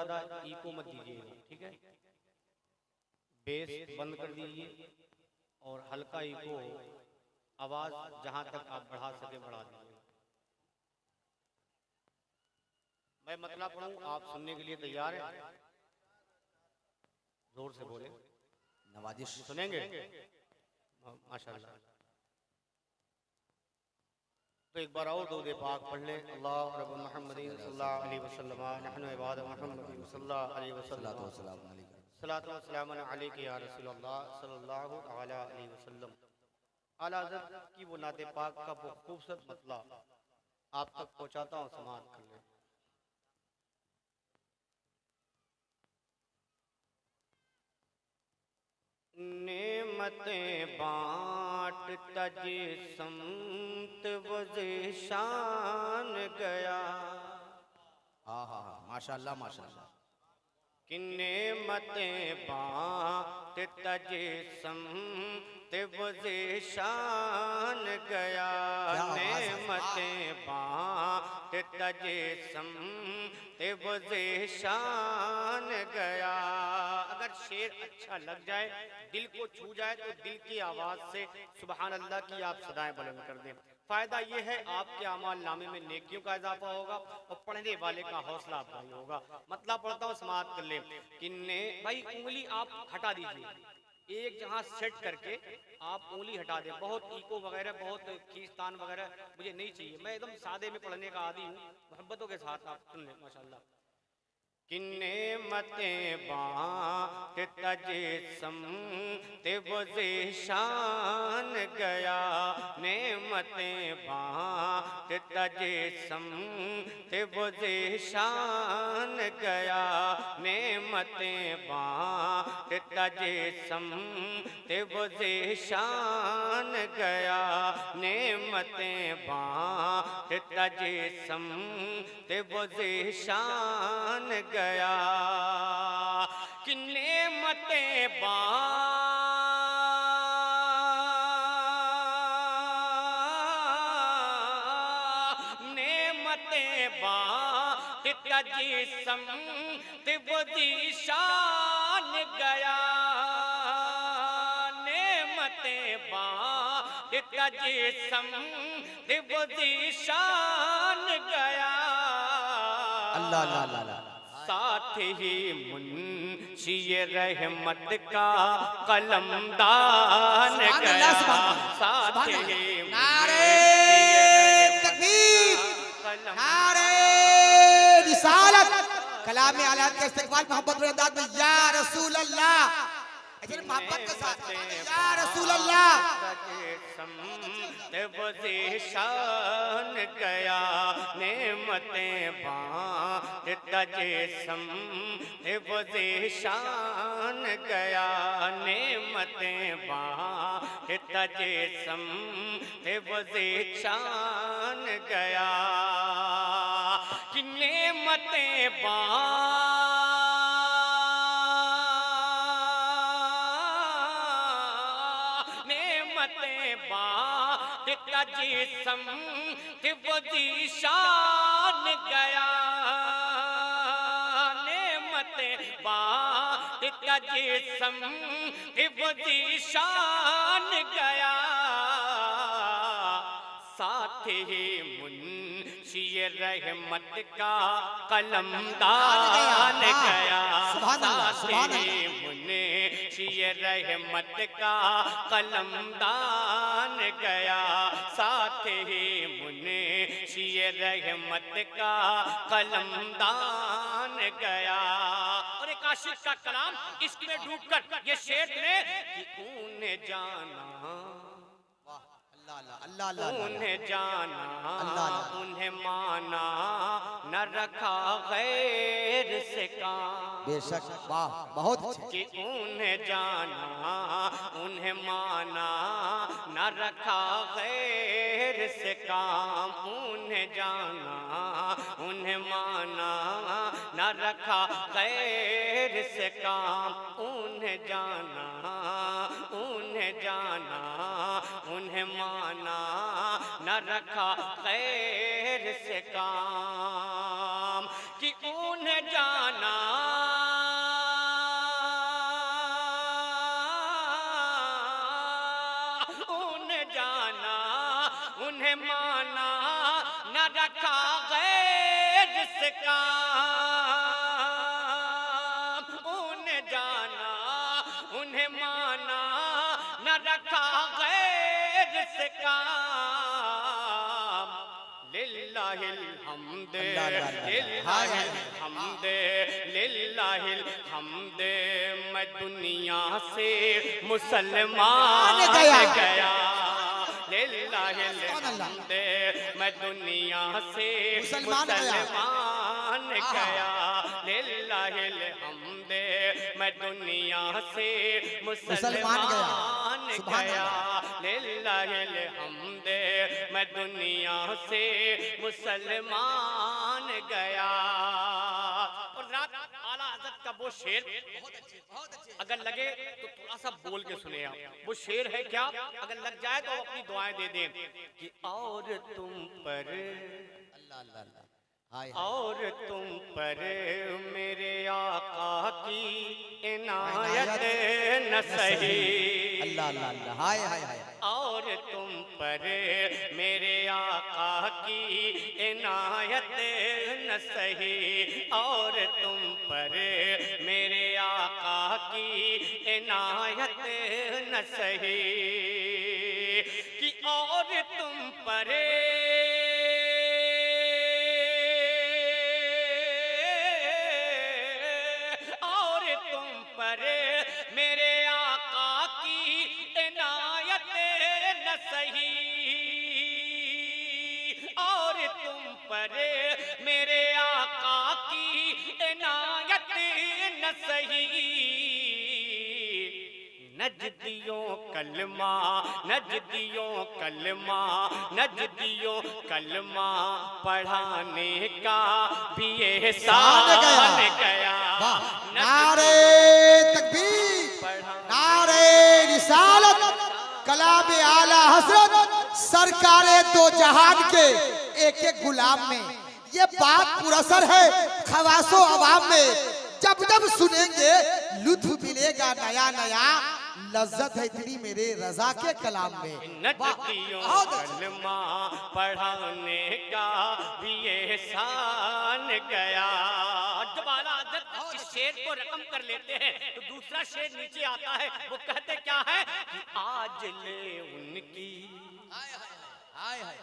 ज्यादा इको मत दीजिएगा, ठीक है। बेस बंद कर दीजिए और हल्का इको आवाज जहां तक आप बढ़ा सके बढ़ा दीजिए। मैं मतलब पढ़ूं, आप सुनने के लिए तैयार हैं? जोर से बोले, नवाजिश सुनेंगे? माशाल्लाह। तो एक बार और दरूद पाक पढ़ लें। अल्लाह रब्ब मुहम्मदीन सल्लल्लाहु अलैहि वसल्लम नहनु इबाद मुहम्मदीन सल्लल्लाहु अलैहि वसल्लम सलातो व सलाम अलैका या रसूलल्लाह सल्लल्लाहु अलैहि वसल्लम। आला हज़रत की वो नाते पाक का वो खूबसूरत मतलब आप तक पहुंचाता हूँ, समाअत कर लें। नेमतें बांटता जिस्मत वज़े शान गया। हाँ हाँ हाँ, माशाल्लाह माशाल्लाह। कि नेमतें बांटता जिस्मत वज़े शान गया। नेमतें बांटता जिस्मत वज़े शान गया। अगर शेर अच्छा लग जाए, दिल को छू जाए, तो दिल की आवाज से सुबहान अल्लाह की आप सदाएं बुलंद कर दें। फायदा यह है आपके अमाल नामे में नेकियों का इजाफा होगा और पढ़ने वाले का हौसला अफजाई होगा। मतलब पढ़ता हूँ, समाअत कर ले। किन्ने भाई उंगली आप हटा दीजिए, एक जहां सेट करके आप उंगली हटा दें। बहुत इको वगैरह, बहुत खींचतान वगैरह मुझे नहीं चाहिए। मैं एकदम सादे में पढ़ने का आदी हूँ, मोहब्बतों के साथ आप सुन लें माशाल्लाह। कि नेमतें बांटता जिस्मत वज़े शान गया। नेमतें बांटता जिस्मत वज़े शान गया। नेमतें बांटता जिस्मत वज़े शान गया। नेमतें बांटता जिस्मत वज़े शान गया। कि नेमतें बांटता जिस्मत वज़े शान गया। नेमतें बांटता जिस्मत वज़े शान गया। अल्लाह अल्लाह अल्लाह। साथ ही मुंशी रहमत का कलमदान गया। साथ ही नारे तकबीर, नारे रिसालत, कलाम आलात के इस्तेमाल मोहब्बत में अंदाज में या रसूल अल्लाह, मोहब्बत के साथ या रसूल अल्लाह। वज़े शान गया। नेमतें बांटता जिस्मत वज़े शान गया। नेमतें बांटता जिस्मत वज़े शान गया। कि नेमतें बांटता जिस्मत वज़े शान गया। नेमतें बांटता जिस्मत वज़े शान गया। साथ ही मुंशी रहमत का कलमदान गया। साथ ही मुंशी रहमत का कलमदान गया। साथ ही मुंशी रहमत का कलमदान गया। और एक आशिक का कलाम इश्क में डूबकर ये शेर ने कि ऊने जाना, उन्हें जाना, उन्हें माना, न रखा गैर से काम। बेशक, वाह बहुत। कि उन्हें जाना, उन्हें माना, न रखा गैर से काम। उन्हें जाना, उन्हें माना, न रखा गैर से काम। उन्हें जाना, उन्हें जाना, उन्हें माना, न रखा गैर से काम। कि उन्हें जाना, उन्हें माना न रखा गैर जिसका, उन्हें जाना उन्हें माना न रखा गैर जिसका। लिल्लाहिल हम्द लिल्लाहिल हम्द लिल्लाहिल हम्द, मैं दुनिया से मुसलमान गया। लिल्लाहिल हम्द, मैं दुनिया से मुसलमान गया। लिल्लाहिल हम्द, मैं दुनिया से मुसलमान गया। लिल्लाहिल हम्द, मैं दुनिया से मुसलमान गया। और रात आला हज़रत का वो शेर अगर लगे तो थोड़ा सा बोल के सुने आप। वो शेर है क्या, अगर लग जाए तो अपनी दुआएं दे दें कि और तुम पर और तुम पर मेरे आका की इनायत न सही। अल्लाह अल्लाह अल्लाह, हाय हाय हाय। और तुम पर मेरे आका की इनायत न सही। और तुम पर मेरे आका की इनायत न सही। कि और तुम पर मेरे आका की इनायत न सही। और तुम पर मेरे आका की इनायत न सही। नजदियों कलमा नजदियों कलमा नजदियों कलमा पढ़ाने का भी एहसान गया। नारे तकबीर, नारे रिसालत, कलाम आला हज़रत सरकारे दो जहान के एक एक गुलाम में ये बात पुरअसर है खवासो अवाम में। जब जब सुनेंगे लुत्फ मिलेगा नया नया, लज्जत है इतनी मेरे रजा के कलाम में। नजदियों कलमा पढ़ाने का भी एहसान गया। जब आला हज़रत इस शेर को रकम कर लेते हैं तो दूसरा शेर नीचे आता है। वो कहते क्या है कि आज ले उनकी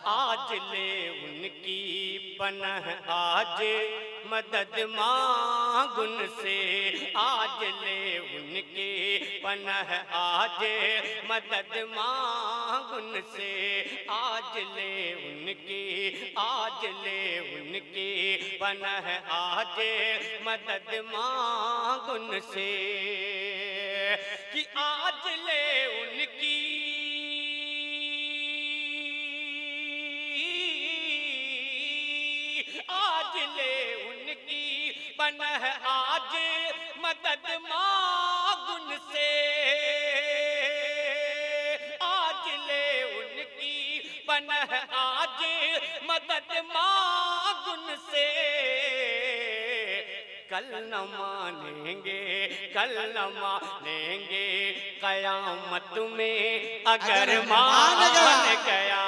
आज ले उनकी पनह आज मदद मांगुन से। आज ले उनकी पनह आज मदद मांगुन से। आज ले उनकी पनह आज मदद मांगुन से। कि आज ले उनकी पनह आज मदद मांगुन से। आज ले उनकी पनह आज मदद मांगुन से। कल न मानेंगे कयामत में अगर मान गया।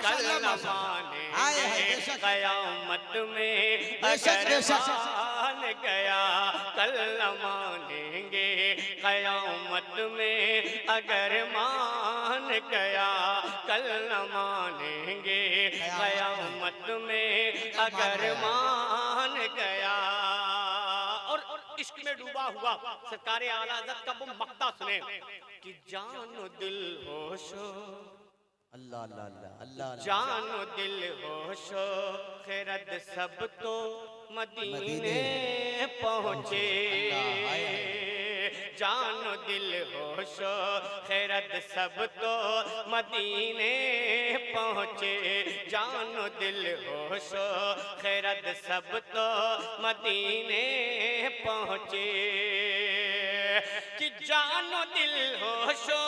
कल न मानेंगे कयामत में अगर मान गया। कल न मानेंगे कयामत में अगर मान गया। कल न मानेंगे कयामत में अगर मान गया। और इश्क में डूबा हुआ सरकारे आला हज़रत का वो मक्ता सुने कि जानो दिल होशो अल्लाह अल्लाह अल्लाह अल्लाह, जानो दिल होशो खैरत सब तो मदीने पहुँचे। जानो दिल होशो खैरत सब तो मदीने पहुँचे। जानो दिल होशो खैरत सब तो मदीने पहुँचे। कि जानो दिल होशो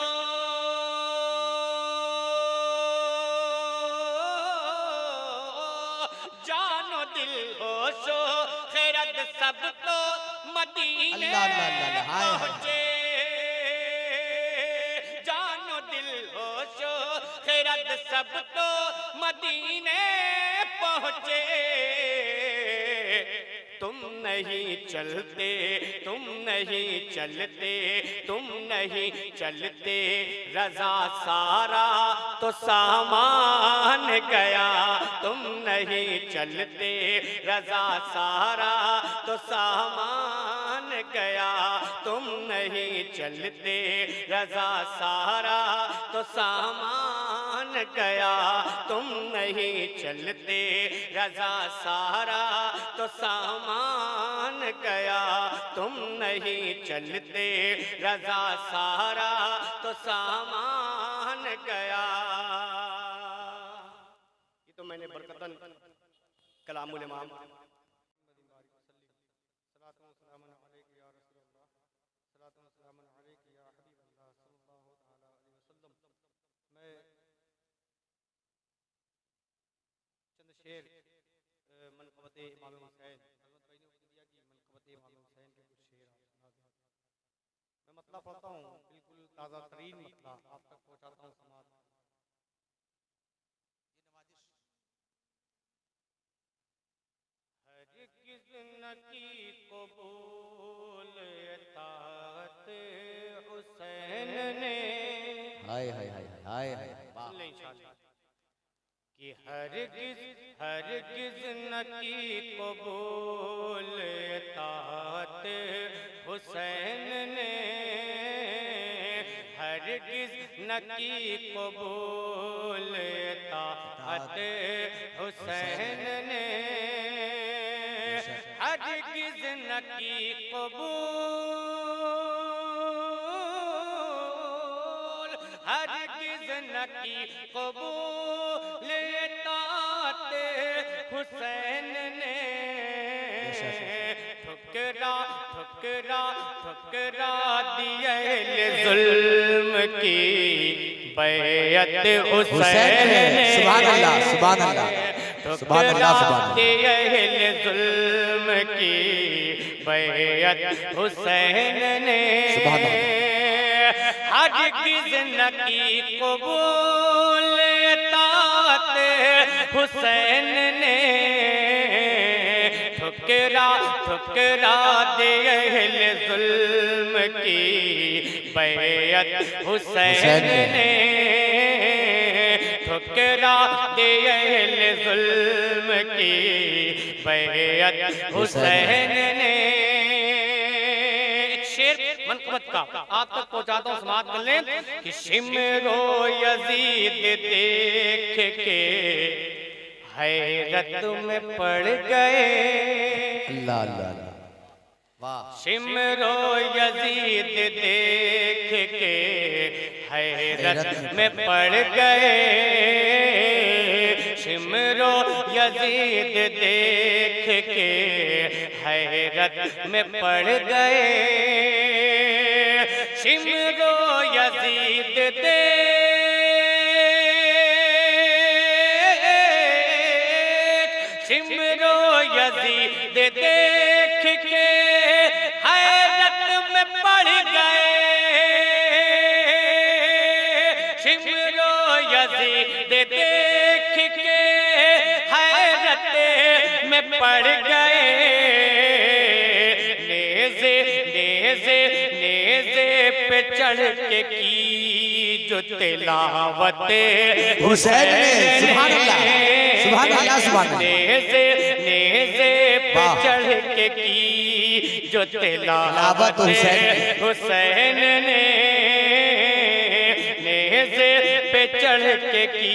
खैरत सब तो मदीने पहुँचे। जानो दिल होशो खैरत सब तो मदीने पहुँचे, तुम नहीं चलते, तुम नहीं चलते, तुम नहीं चलते, रजा सारा तो सामान गया। तुम नहीं चलते, रजा सारा तो सामान गया। तुम नहीं चलते, रजा सारा तो सामान गया। तुम नहीं चलते, रजा सारा तो सामान गया। तुम नहीं चलते, रजा सारा तो सामान गया। ये तो मैंने बरकतन कलामुल इमाम शेर मनक़बत इमाम हुसैन हज़रत भाई ने मुझे दिया कि मनक़बत इमाम हुसैन के कुछ शेर आप सुना दें। मैं मतलब पढ़ता हूँ, बिल्कुल ताज़ा तरीन मतलब आप तक पहुँचाता हूँ समाज। हरगिज़ न की कबूल अतात हुसैन ने, हाय हाय हाय हाय हाय कि हरगिज़ हरगिज़ न की कबूल अतात हुसैन ने, हरगिज़ न की कबूल अतात हुसैन ने, हरगिज़ न की कबूल, हरगिज़ न की कबूल हुसैन ने, ठुकरा ठुकरा ठुकरा दिए जुल्म की बैयत हुसैन ने, सुभान अल्लाह सुभान अल्लाह सुभान अल्लाह सुभान दिए जुल्म की बैयत हुसैन ने, हरगिज़ न की कबूल हुसैन ने, ठुकरा ठुकरा दे अहले जुल्म की बैयत हुसैन ने, ठुकरा दे अहले जुल्म की बैयत हुसैन ने। शेर मनक़बत का आप तक पहुंचाता हूं, समाअत कर लें कि शिमरो यजीद देख के हैरत में पड़ गए। अल्लाह अल्लाह वाह। शिमरो यजीद देख के हैरत में पड़ गए, शिमरो यजीद देख के हैरत में पड़ गए, शिमरो यजीद शिमरो यजीद देख के हैरत में पड़ गए, शिमरो यजीद देख के हैरत में पड़ गए, नेज़े नेज़े नेज़े पे चढ़ के की जो तिलावत हुसैन ने, सुभान अल्लाह सुभान अल्लाह सुभान अल्लाह, नेज़े नेज़े पे चढ़ के की जो तिलावत हुसैन ने, नेज़े पे चढ़ के की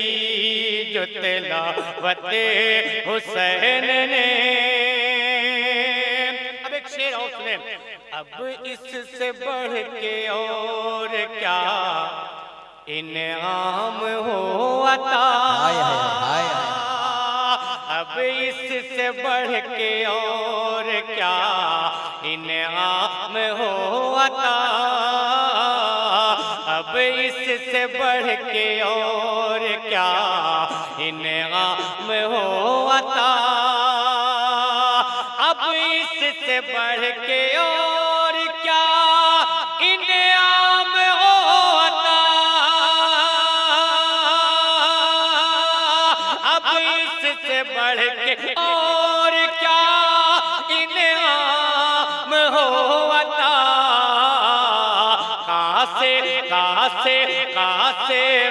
जो तिलावत हुसैन ने। अब एक शेर और सुने, अब इससे बढ़ के और क्या इनाम हो अता, अब इससे बढ़ के और क्या इनाम हो अता, अब इससे बढ़ के और क्या इनाम हो अता, अब इससे बढ़ के और क्या इनाम हो अता, से बढ़ के और क्या इनाम हो अता। कासे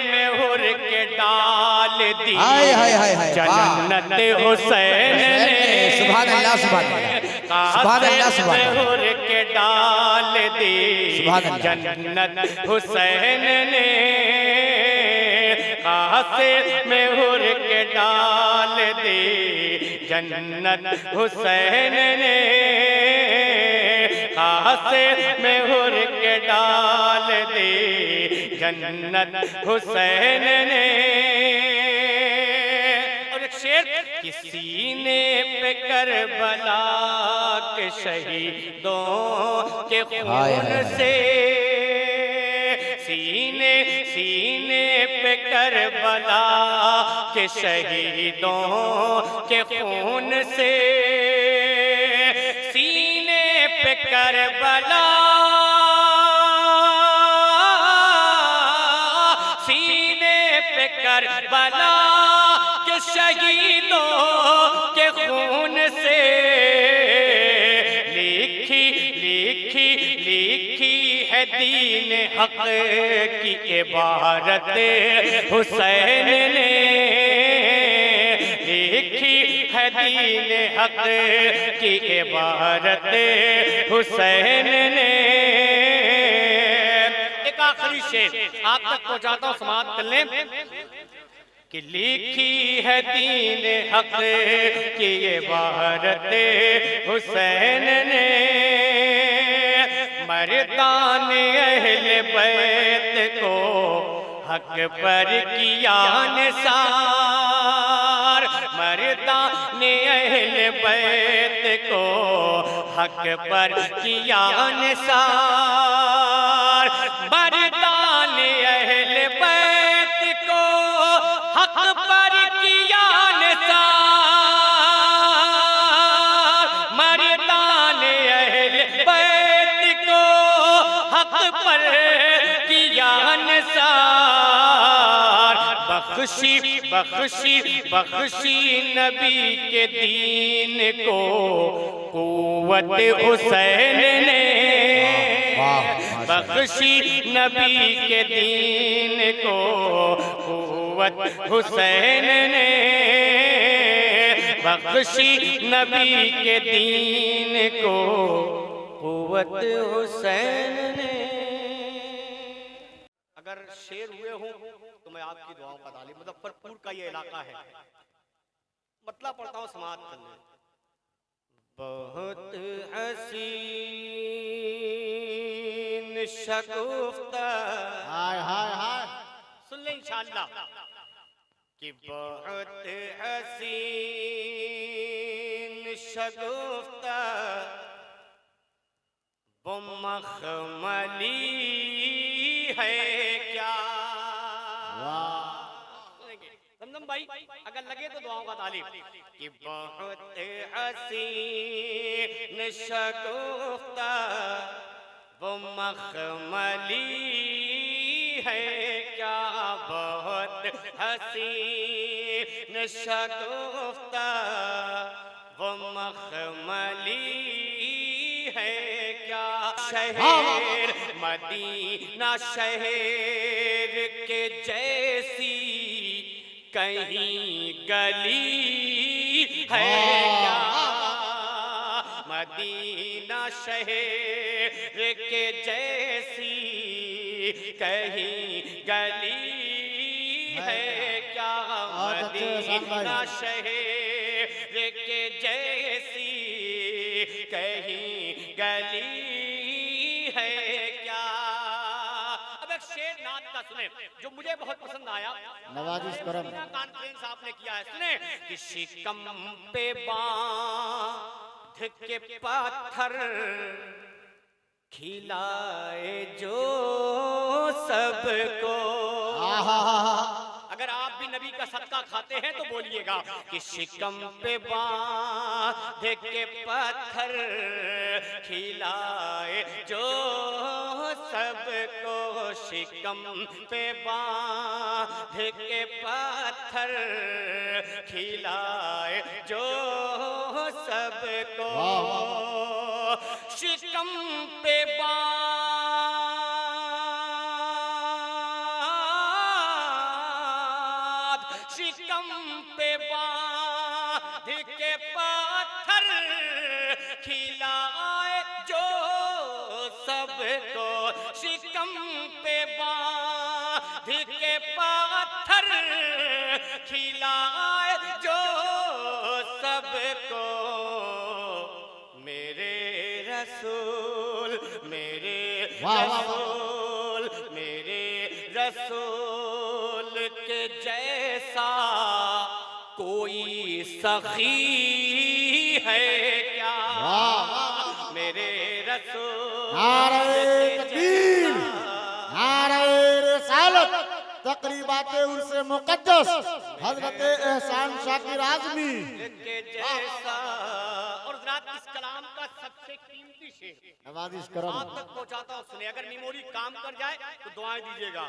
में हुर के डाल दी जन्नत हुसैन ने। सुभान अल्लाह सुभान अल्लाह सुभान अल्लाह हुर के डाल दी जन्नत हुसैन ने। कासे में हुर के डाल दी जन्नत हुसैन ने। कासे में हुर के डाल दी जन्नत हुसैन ने। और एक शेर, कि सीने पे करबला के शहीदों के खून से, सीने पे करबला के शहीदों के खून से, सीने पे करबला, सीने पे करबला के शहीदों के खून से लिखी है दीन हक की इबारत हुसैन ने। लिखी है दीन हक की इबारत हुसैन ने। एक आखिरी शेर आप तक पहुंचाता हूं, समाप्त कर लें। कि लिखी है दीन हक की इबारत हुसैन ने। मर्दान अहले बैत को हक पर किया निसार। मर्दान अहले बैत को हक पर किया निसार। मर्दान अहले बैत को हक पर किया निसार। मर्दान अहले बैत को हक पर किया निसार। बख्शी नबी के दीन को कुव्वत हुसैन ने। बख्शी नबी के दीन को कुव्वत हुसैन ने। बख्शी नबी के दीन को कुव्वत हुसैन ने। अगर शेर हुए हूं तो मैं आपकी दुआओं का तालिब। मुजफ्फरपुर का ये इलाका है, मतलब पढ़ता हूं, समाप्त कर लें। बहुत हसीन शगुफ्ता, हाय हाय हाय, सुन ले इंशाअल्लाह। कि बहुत हसीन शगुफ्ता वो मखमली है क्या। समझम भाई, अगर लगे तो दुआओं का तालीब। कि बहुत हसीन शगुफ्ता वो मखमली है क्या। बहुत हसीन शगुफ्ता वो मखमली है क्या। शहर मदीना शहर के जैसी कहीं गली है क्या। मदीना शहर के जैसी कहीं गली है क्या। मदीना शहर के जैसी कहीं गली है क्या। अब एक शेर नात का सुने जो मुझे बहुत पसंद आया, नवाजिश करम कॉन्फ्रेंस आपने किया है। सुने कि शिकम पे बांध के पत्थर खिलाए जो सबको। अगर आप भी नबी का सदका खाते हैं तो बोलिएगा कि शिकम पे बांध के पत्थर खिलाए जो सबको। शिकम शिकम पे बांध के पत्थर खिलाए जो सबको, शिकम पे बांध, शिकम पे बांध के पत्थर खिलाए जो सबको, शिकम पे बांध के पत्थर खिलाए जो सबको, मेरे रसूल मेरे रसूल मेरे रसूल के जैसा कोई सखी है क्या, मेरे रसूल। नारे तकबीर, नारे रिसालत, तकरीबात उर्से मुक़द्दस हजरत एहसान शाकिर आज़मी के जैसा। और जनाब इस कलाम का सबसे कीमती शेर नवाजिश करम आप तक पहुंचाता हूं, सुने, अगर मेमोरी काम कर जाए तो दुआएं दीजिएगा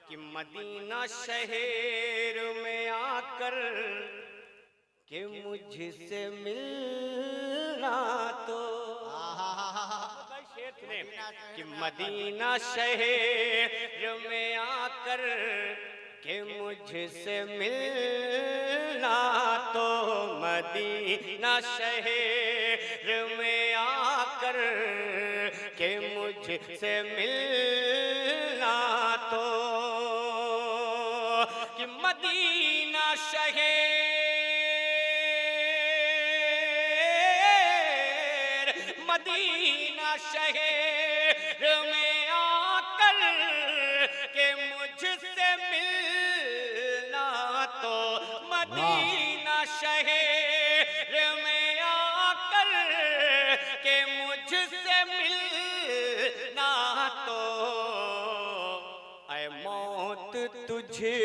कि मदीना शहर में आकर कि मुझसे मिलना तो, शेर सुने, कि मदीना शहर में आकर कि मुझसे मिलना तो, मदीना शहर में आकर कि मुझसे मिलना तो, कि मदीना शहर, मदीना शहर में आकर के मुझसे मिलना तो, मदीना शहर में आकर के मुझसे मिलना तो, ऐ मौत तुझे,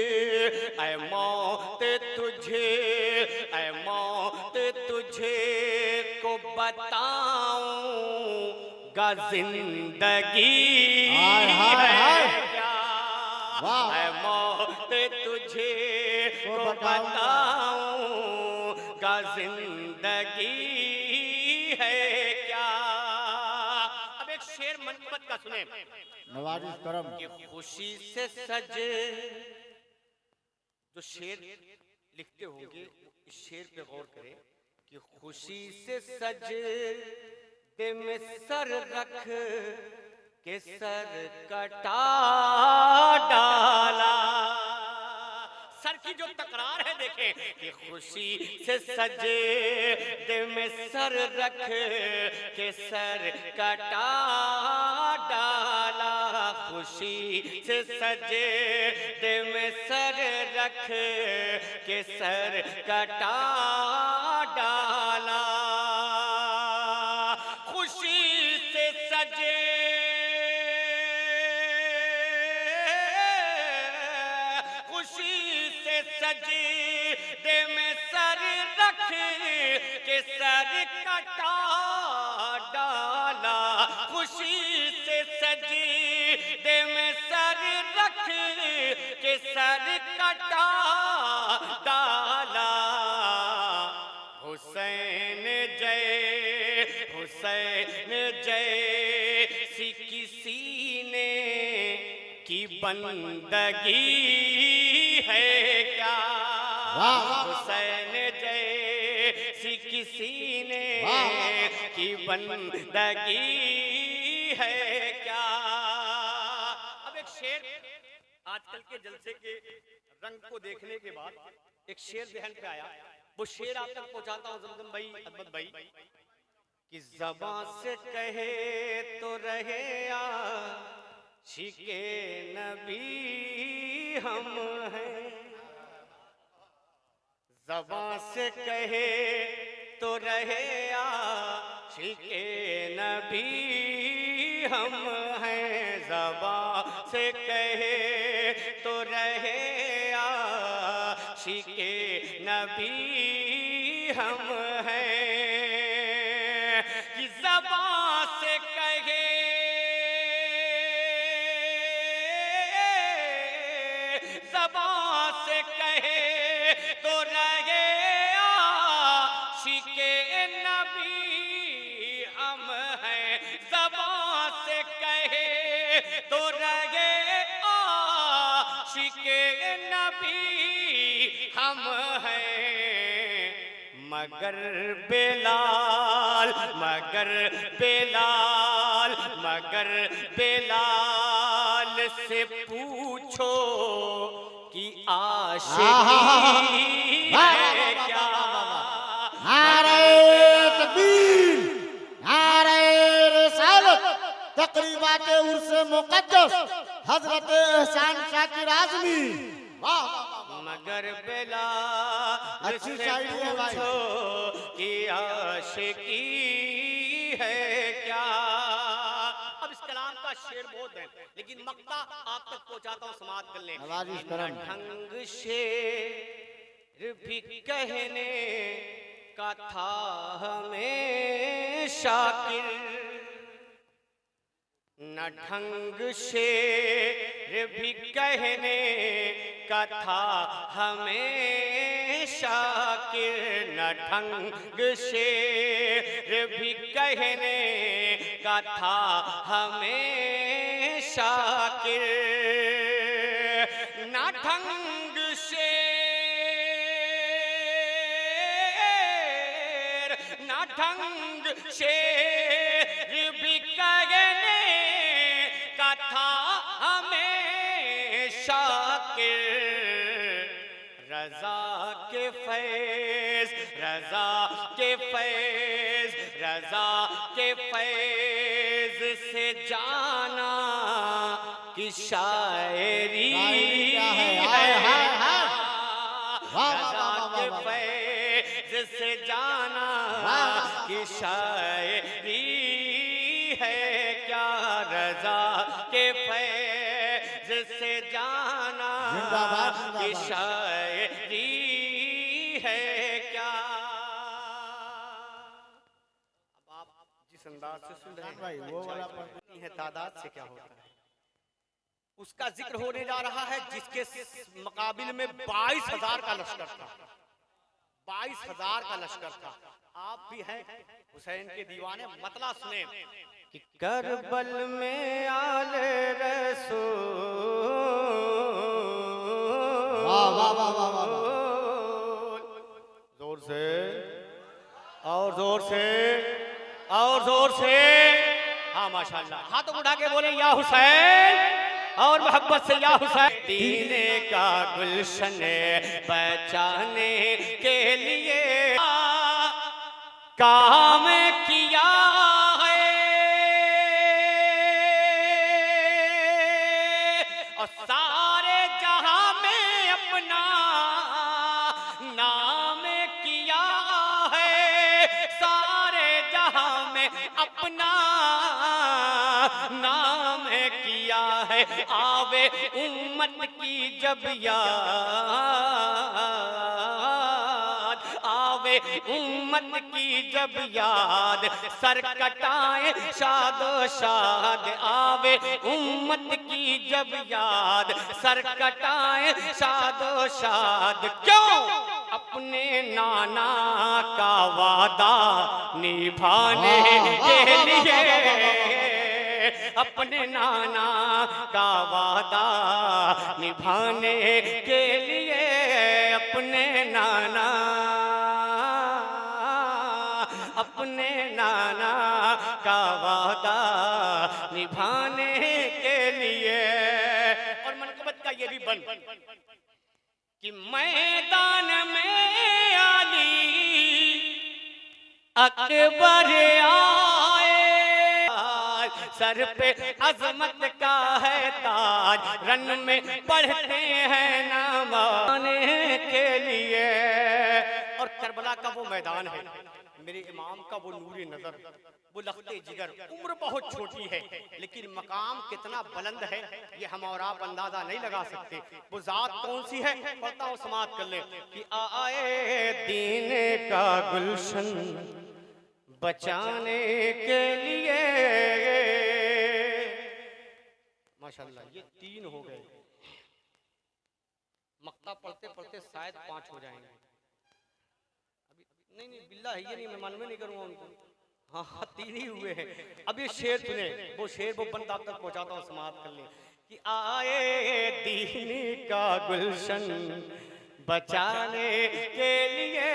ऐ मौत तुझे, ऐ मौत तुझे को बताऊंगा जिंदगी है क्या, ऐ मौत तुझे को बताऊंगा जिंदगी है क्या। अब एक शेर मनकबत का सुने, नवाजिश करम कि खुशी से सजे, जो शेर लिखते होंगे इस शेर पे गौर करें कि खुशी से सजे दे में सर रख के सर कटा डाला, सर की जो तकरार है देखें कि खुशी से सजे दे में सर रख के सर कटा डाला, खुशी से सजे दे में सर रख के सर कटा डाला, खुशी से सजे, खुशी से सजे दे में सर रख के सर कटा डाला, खुशी से सजे दे में सर रख के सर कटा डाला, हुसैन जय, हुसैन जय सी किसी ने की बंदगी है क्या, हुसैन जय सी किसी ने की बंदगी है क्या। अब एक शेर, आजकल के जलसे के रंग को देखने के बाद एक शेर ध्यान पे आया, वो शेर आप तक पहुंचाता हूं जमजम भाई, अदमत भाई, कि ज़बां से कहे तो रहे आशिके नबी हम हैं, ज़बां से कहे तो रहे आशिके नबी हम हैं, ज़बां से कहे तो रहे आशिके नबी हम हैं, कि ज़बां से कहे से कहे तो रहे आशिके नबी हम हैं, ज़बान से कहे तो रहे आशिके नबी हम हैं। मगर बेलाल, मगर बेलाल, मगर बेलाल से पूछो कि आशिकी है क्या। नारे तकबीर, नारे रिसालत, तकरीबात उर्स मुक़द्दस हजरत एहसान शाकिर आज़मी। मगर बेलाल अच्छी से शायरी है भाई। पूछो कि आशिकी है क्या। अब इस कलाम का शेर बहुत है, लेकिन मक्ता आप तक पहुंचाता हूं, समाप्त कर लें। नवाजिश करम। ढंग शेर भी कहने का था हमें शाकिर, न ढंग शेर भी कहने का था हमें शाकिर, न ढंग शेर भी कहने का था हमें शाकिर, न ढंग शेर, न ढंग शेर भी कहने का था हमें शाकिर। रज़ा के फैज़, रज़ा के फैज़, रज़ा के फैज़ से जाना कि शायरी है। रज़ा के फैज़ से जाना कि शायरी है क्या। रज़ा के फैज़ से जाना कि शायरी है क्या। अब आप जिस अंदाज से सुन रहे भाई, वो वाला हैं है तादाद से क्या होता है, उसका जिक्र होने जा रहा है जिसके मुकाबिल में 22,000 का लश्कर था। 22,000 का लश्कर था। आप भी हैं हुसैन के दीवाने, मतला सुने कि करबल में आले रसूल, वाह वाह वाह वाह वाह। जोर से और जोर से और जोर से, हाँ माशाल्लाह। हाथों उठा के बोले या हुसैन, और मोहब्बत से या हुसैन। दीने का गुलशन बचाने के लिए काम किया है, और सारे जहां में अपना नाम किया है, सारे जहां में अपना नाम किया है। आवे उम्मत की जब याद, आवे उम्मत की जब याद, सर कटाए शादो शाद। आवे उम्मत की जब याद, सर कटाए शादो शाद। क्यों? अपने नाना का वादा निभाने के लिए, अपने नाना का वादा निभाने के लिए, अपने नाना, अपने नाना का वादा निभाने के लिए। और मनकबत का ये भी बन कि मैदान में आली अकबर आए, सर पे अजमत का है ताज, रन में पढ़ते हैं नामाने के लिए। और करबला का वो मैदान है, मेरे इमाम का वो नूरे नजर, वो लख्ते जिगर, उम्र बहुत छोटी है लेकिन मकाम कितना बुलंद है ये हम और आप अंदाजा नहीं लगा सकते। वो जात कौन सी है, पढ़ता हूँ समाप्त कर ले कि आए दीन का गुलशन बचाने के लिए। माशाल्लाह, ये 3 हो गए। मक्ता पढ़ते पढ़ते शायद 5 हो जाएंगे। अभी नहीं बिल्ला है ये नहीं, मैं मालूम नहीं करूंगा उनको। हाँ हाँ 3 ही हुए हैं। अब ये शेर सुने, वो शेर वो बंद आप तक पहुंचाता हूँ, समाप्त कर ले कि आए दीन का गुलशन बचाने के लिए।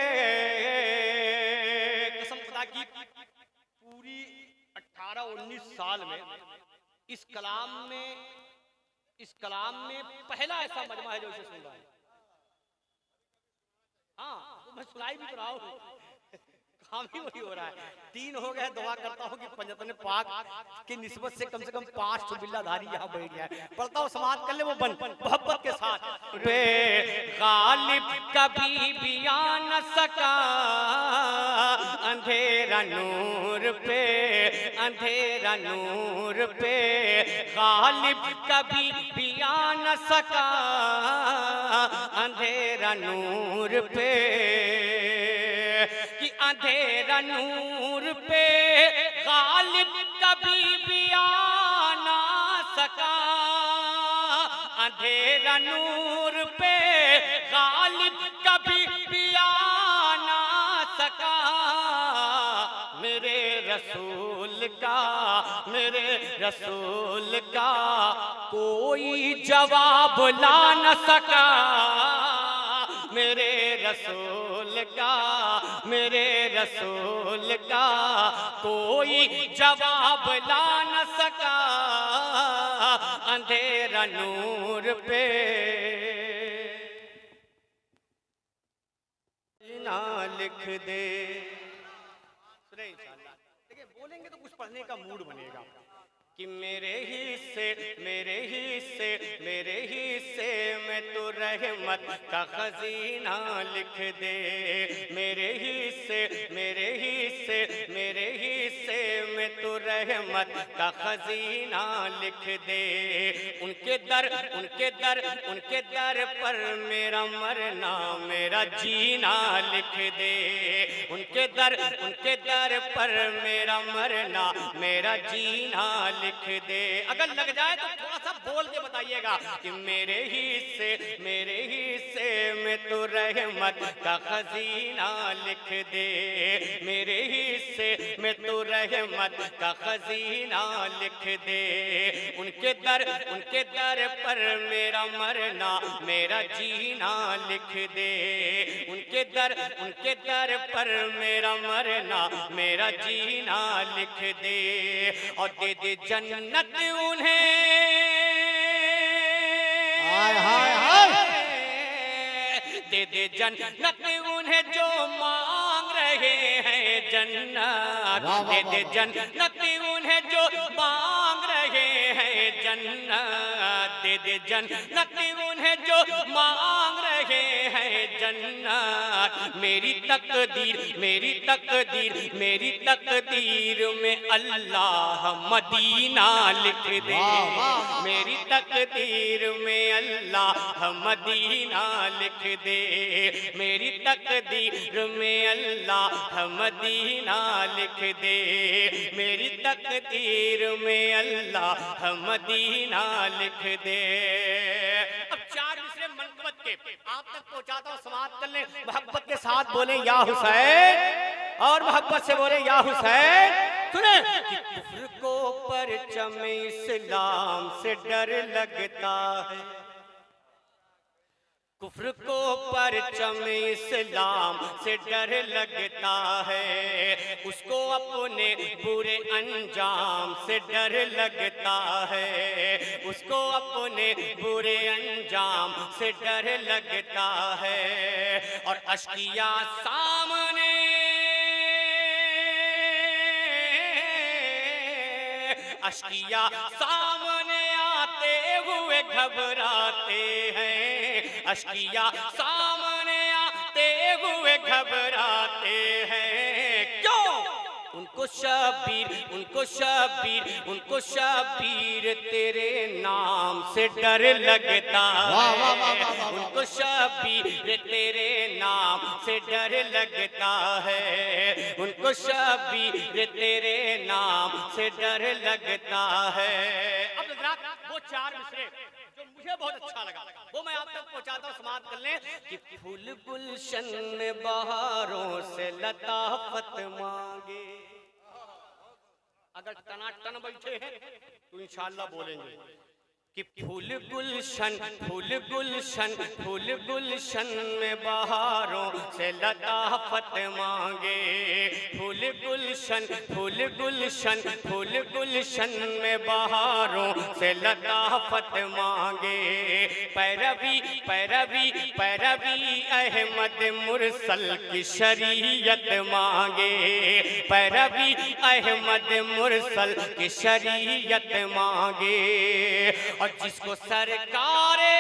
कसम खुदा की पूरी 18-19 साल में इस कलाम में पहला ऐसा मजमा है जो इसे सुन रहा है। हाँ मैं सुनाई भी तो रहा हूँ, काम ही वही हो रहा है। 3 हो गए। दुआ करता हूँ कि पंजतन पाक की निस्बत से कम 5 तो बिल्लाधारी यहाँ बैठ जाए। पढ़ता हूँ समाप्त कर ले वो बन मोहब्बत के साथ। पे गालिब कभी भी आ न सका अंधेरा नूर पे, अंधेरा नूर पे गालिब कभी भी आ न सका अंधेरा नूर पे, कि अंधेरा नूर पे गालिब कभी भी आ ना सका, अंधेरा नूर पे गालिब कभी भी आ ना सका। मेरे रसूल का, मेरे रसूल का कोई जवाब ला न सका, मेरे रसूल का, मेरे रसूल का कोई जवाब ला न सका अंधेरा नूर पे ना लिख दे। सुने इंशाअल्लाह, देखिए बोलेंगे तो कुछ पढ़ने का मूड बनेगा कि मेरे ही से, मेरे ही से, मेरे ही से मैं तो रहमत का खजीना लिख दे, मेरे ही से, मेरे ही से, मेरे ही से मैं तो रहमत का खजीना लिख दे। उनके दर, उनके दर, उनके दर पर मेरा मरना मेरा जीना लिख दे, उनके दर, उनके दर पर मेरा मरना मेरा जीना लिख दे। अगर लग जाए तो थोड़ा सा बोल के बताइएगा कि मेरे ही से, मेरे ही से मैं तो रहमत का खजीना लिख दे, मेरे ही से मैं तो रहमत का खजीना लिख दे। उनके दर, उनके दर पर मेरा मरना मेरा जीना लिख दे, उनके दर, उनके दर पर मेरा मरना मेरा जीना लिख दे। और दे दे जन्नत उन्हें, हाय हाय हाय, दे दे जन्नत उन्हें जो मांग रहे हैं जन्नत, दे दे जन्नत उन्हें जो मांग रहे हैं जन्नत, दे दे जन्नत उन्हें जो मांग रहे हैं जन्नत। मेरी तकदीर, मेरी तकदीर, मेरी तकदीर में अल्लाह मदीना लिख दे, मेरी तकदीर में अल्लाह मदीना लिख दे, मेरी तकदीर में अल्लाह मदीना लिख दे, मेरी तकदीर में अल्लाह मदीना लिख दे। अब 4 मिसरे मनकबत के आप तक पहुंचाता हूं, समाप्त कर ले। मोहब्बत के साथ बोले या हुसैन, और मोहब्बत से बोले या हुसैन। सुने कि कुफ्र को परचम इस्लाम से डर लगता है, कुफ्र को परचम इस्लाम से डर लगता है, उसको अपने बुरे अंजाम से डर लगता है, उसको अपने बुरे अंजाम से डर लगता है। और अश्किया सामने, अश्किया सामने आते हुए घबराते हैं, अश्किया सामने आते हुए घबराते हैं। क्यों? उनको शबीर, उनको शबीर, उनको शबीर तेरे नाम से डर लगता है, उनको शबीर तेरे नाम से डर लगता है, उनको शबीर तेरे नाम से डर लगता है। अब वो 4 मिसरे जो जो मुझे बहुत अच्छा लगा वो मैं आप तक पहुंचाता हूँ, समाप्त कर लें कि फूल गुलशन में बहारों से लताफत मांगे। अगर टनाटन बैठे हैं तो इंशाअल्लाह बोलेंगे कि फूल गुलशन में बहारों से लताफत मांगे। फूल गुलशन में बहारों से लताफत मांगे। पैरवी अहमद मुरसल की शरीयत मांगे। पैरवी अहमद मुरसल की शरीयत मांगे। और जिसको सरकारे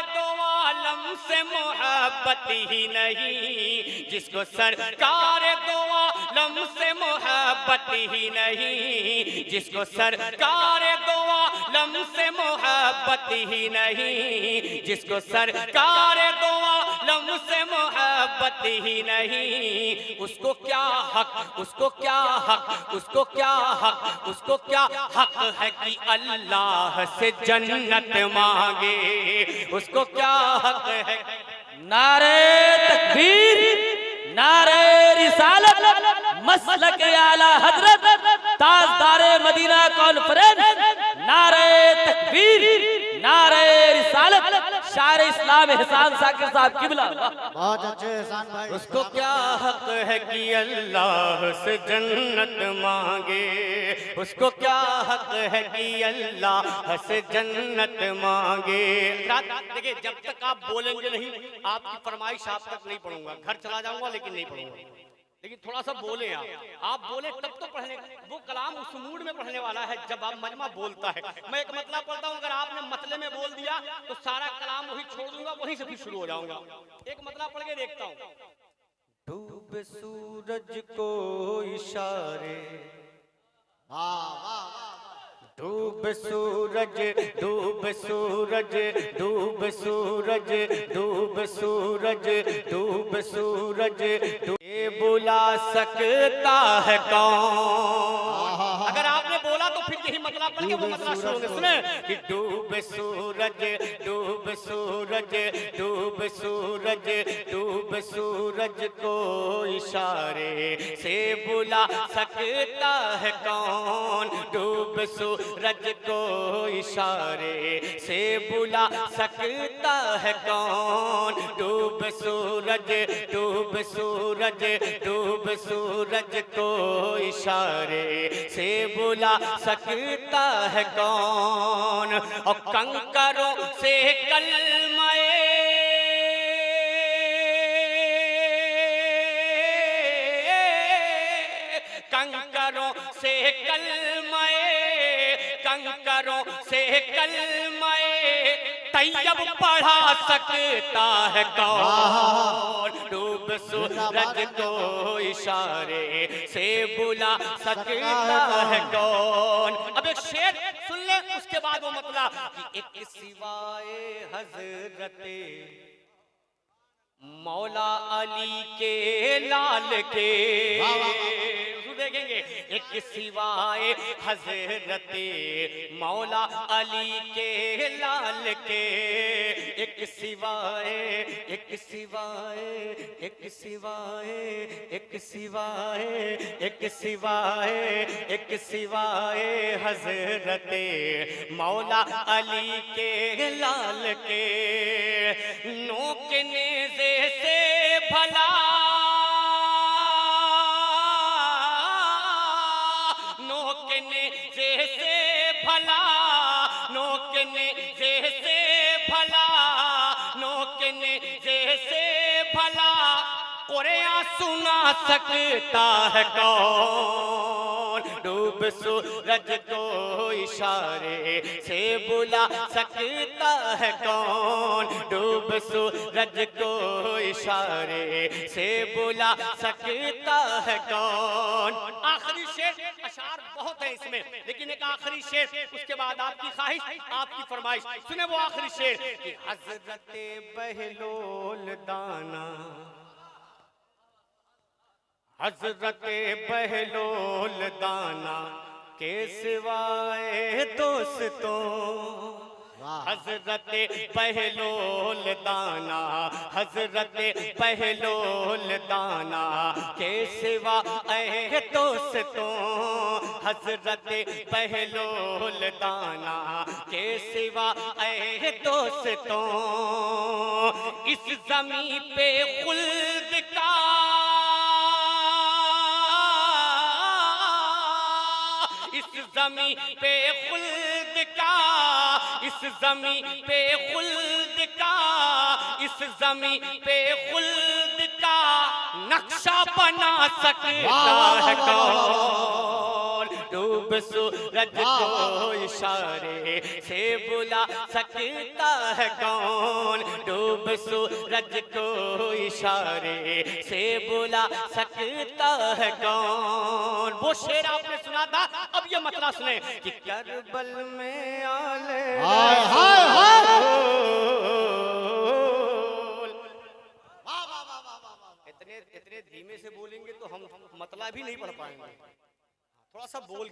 दो आलम से मोहब्बत ही नहीं, जिसको सरकार दो आलम से मोहब्बत ही नहीं, जिसको सरकार दो आलम से मोहब्बत ही नहीं, जिसको सरकार दो आलम से मोहब्बत ही नहीं, उसको क्या हक, उसको क्या हक, उसको क्या हक, उसको क्या हक है कि अल्लाह से जन्नत मांगे। उसको क्या हक है। नारे तकबीर, नारे रिसालत, मसलक आला हजरत, ताजदारे मदीना कॉन्फ्रेंस, नारे तकबीर, नारे रिसालत, शायर इस्लाम एहसान साकिर साहब किबला। बहुत अच्छे एहसान भाई। उसको क्या हक है कि अल्लाह से जन्नत मांगे। उसको क्या हक है कि अल्लाह से जन्नत मांगे। देखिए जब तक आप बोलेंगे नहीं आपकी फरमाइश आप तक नहीं पढ़ूंगा, घर चला जाऊंगा लेकिन नहीं पढ़ूंगा। लेकिन थोड़ा सा बोले आप बोले तब तो पढ़ने, वो कलाम उस मूड में पढ़ने वाला है जब आप मजमा बोलता है। मैं एक मतलब पढ़ता हूँ, अगर आपने मतले में बोल दिया तो सारा कलाम वही छोड़ दूंगा, वहीं से फिर शुरू हो जाऊंगा। एक मतलब पढ़ के देखता हूँ। डूबे सूरज को इशारे, डूब सूरज, डूब सूरज, डूब सूरज, डूब सूरज, डूब सूरज, ये बुला सकता है कौन। अगर आपने बोला तो फिर यही मतलब पढ़ के वो मतलब शुरू होंगे। सुने कि डूब सूरज, डूब सूरज, डूब सूरज, डूब सूरज को इशारे से बुला सकता है कौन। डूब सूरज को इशारे से बुला सकता है कौन। डूब सूरज, डूब सूरज, डूब सूरज को इशारे से बुला सकता है कौन। और कंकरों से कलमाए, कंकरों से कलमाए, कंकरों से कलमाए तैयब पढ़ा सकता है कौन। डूब सूरज को इशारे से बुला सकता है कौन। अब एक शेर सुन ले, उसके बाद वो मतलब कि एक सिवाए हजरते मौला अली के लाल के, देखेंगे एक सिवाए हजरते मौला अली के लाल के, एक सिवाए, एक सिवाए, एक सिवाए, एक सिवाए, एक सिवाए, एक सिवाए हजरते मौला अली के लाल के। नोक नेज़े से भला, नोकने जैसे भला, नोकने जैसे भला, नोकने जैसे भला कुरान सुना सकता है कौन। डूब सूरज को इशारे से बुला सकता है कौन। डूब सूरज को इशारे से बुला सकता है कौन। आखिरी शेर, अशार बहुत है इसमें लेकिन एक आखिरी शेर, उसके बाद आपकी ख्वाहिश, आपकी फरमाइश। सुने वो आखिरी शेर कि हजरते बहलोल दाना, हजरत बहलोल दाना के सिवाय दोस्तों, हजरत बहलोल दाना, हजरत बहलोल दाना के सिवा ऐ दोस्तों, हजरत बहलोल दाना के सिवा ऐ दोस्तों, इस जमीन पे खुल्द का ज़मीं पे खुल्द का, इस ज़मीं पे खुल्द का, इस ज़मीं पे खुल्द का नक्शा बना सकता है कौन? डूब सूरज को इशारे से बुला सकता है कौन? डूब सूरज को इशारे से बुला सकता है कौन? वो शेर आपने सुना था, अब ये मतला सुने कि करबल में आले हाय हाय हाय। इतने धीमे से बोलेंगे तो हम मतला भी नहीं पढ़ पाएंगे, थोड़ा सा बोल के